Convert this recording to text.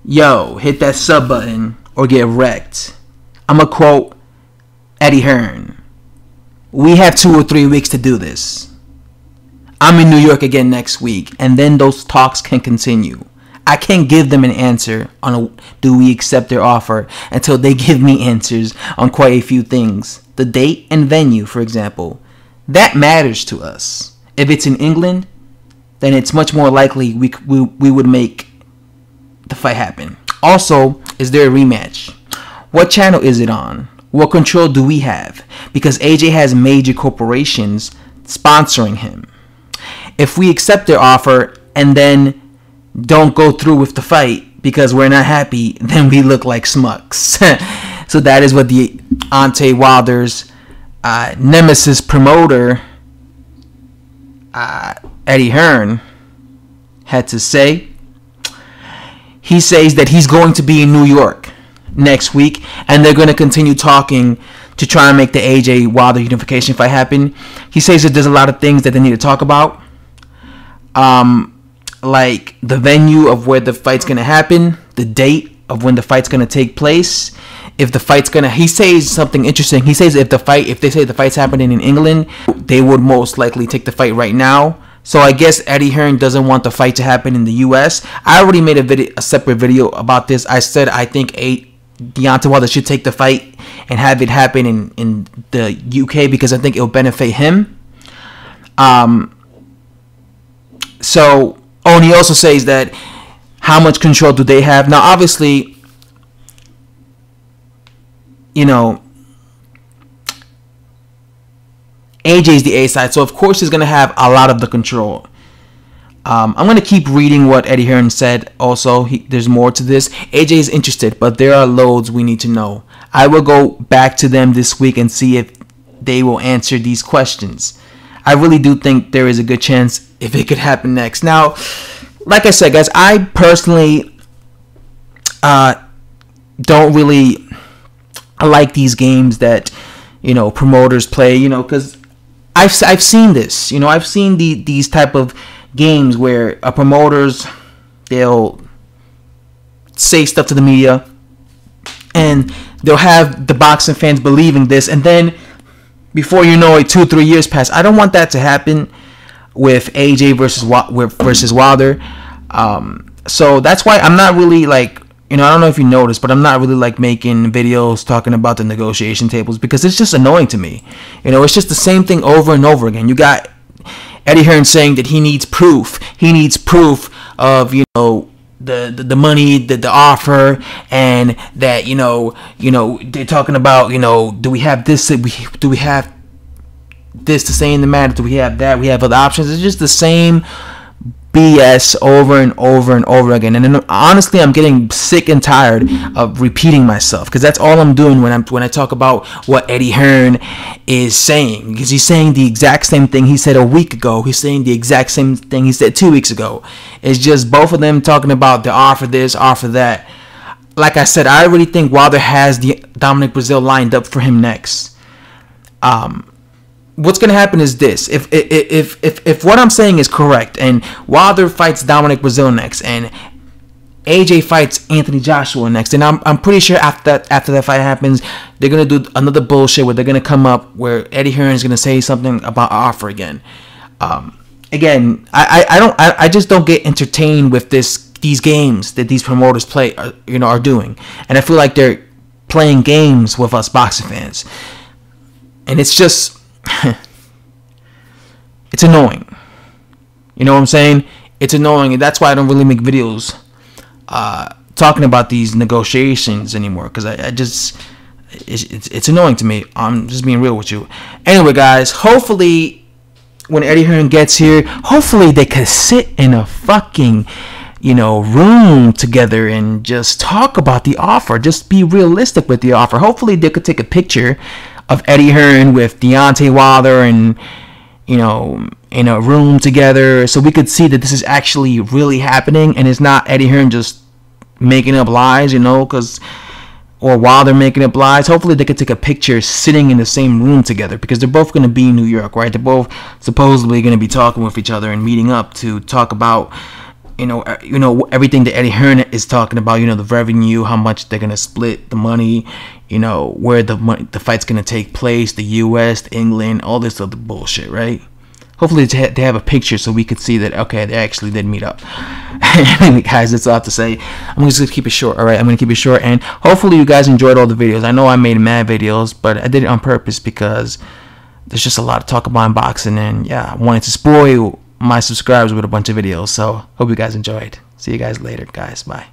yo, hit that sub button or get wrecked. I'm going to quote Eddie Hearn. We have 2 or 3 weeks to do this. I'm in New York again next week, and then those talks can continue. I can't give them an answer on do we accept their offer until they give me answers on quite a few things. The date and venue, for example. That matters to us. If it's in England, then it's much more likely we would make the fight happen. Also, is there a rematch? What channel is it on? What control do we have? Because AJ has major corporations sponsoring him. If we accept their offer and then don't go through with the fight because we're not happy, then we look like smucks. So that is what the Deontay Wilder's nemesis promoter, Eddie Hearn, had to say. He says that he's going to be in New York next week, and they're going to continue talking to try and make the AJ Wilder unification fight happen. He says that there's a lot of things that they need to talk about, like the venue of where the fight's going to happen, the date of when the fight's going to take place, if the fight's going to... He says something interesting. He says if they say the fight's happening in England, they would most likely take the fight right now. So I guess Eddie Hearn doesn't want the fight to happen in the U.S. I already made a separate video about this. I said I think Deontay Wilder should take the fight and have it happen in the UK because I think it'll benefit him. And he also says that how much control do they have? Now, obviously, AJ's the A side, so of course he's going to have a lot of the control. I'm going to keep reading what Eddie Hearn said also. There's more to this. AJ is interested, but there are loads we need to know. I will go back to them this week and see if they will answer these questions. I really do think there is a good chance if it could happen next. Now, like I said, guys, I personally don't really like these games that, promoters play, because I've seen this. I've seen these type of games where they'll say stuff to the media and they'll have the boxing fans believing this, and then before you know it, 2-3 years pass. I don't want that to happen with AJ versus Wilder. So that's why I'm not really like, I don't know if you noticed, but I'm not really like making videos talking about the negotiation tables because it's just annoying to me. It's just the same thing over and over again. You got Eddie Hearn saying that he needs proof. He needs proof of, the money, the offer, and that, they're talking about, do we have this? Do we have this to say in the matter? Do we have that? We have other options. It's just the same BS over and over and over again. And then, honestly, I'm getting sick and tired of repeating myself because that's all I'm doing when I talk about what Eddie Hearn is saying, because he's saying the exact same thing he said a week ago. He's saying the exact same thing he said 2 weeks ago. It's just both of them talking about the offer this, offer that. Like I said, I really think Wilder has the Dominic Breazeale lined up for him next. What's going to happen is this. If what I'm saying is correct and Wilder fights Dominic Breazeale next and AJ fights Anthony Joshua next, and I'm pretty sure after that fight happens, they're going to do another bullshit where they're going to come up where Eddie Hearn is going to say something about offer again. Again, I just don't get entertained with these games that these promoters are doing. And I feel like they're playing games with us boxing fans. And it's just... it's annoying. You know what I'm saying? It's annoying, and that's why I don't really make videos talking about these negotiations anymore, because it's annoying to me. I'm just being real with you. Anyway, guys, hopefully when Eddie Hearn gets here, hopefully they could sit in a fucking room together and just talk about the offer. Just be realistic with the offer. Hopefully they could take a picture of Eddie Hearn with Deontay Wilder and, in a room together, so we could see that this is actually really happening and it's not Eddie Hearn just making up lies, or Wilder making up lies. Hopefully they could take a picture sitting in the same room together, because they're both going to be in New York, right? They're both supposedly going to be talking with each other and meeting up to talk about everything that Eddie Hearn is talking about, the revenue, how much they're gonna split the money, where the fight's gonna take place, the U.S., England, all this other bullshit, right? Hopefully they have a picture so we could see that, okay, they actually did meet up. Anyway, guys, that's all I have to say. I'm just gonna keep it short. All right, I'm gonna keep it short, and hopefully you guys enjoyed all the videos. I know I made mad videos, but I did it on purpose because there's just a lot to talk about in boxing, and yeah, I wanted to spoil my subscribers with a bunch of videos. So hope you guys enjoyed. See you guys later, guys. Bye.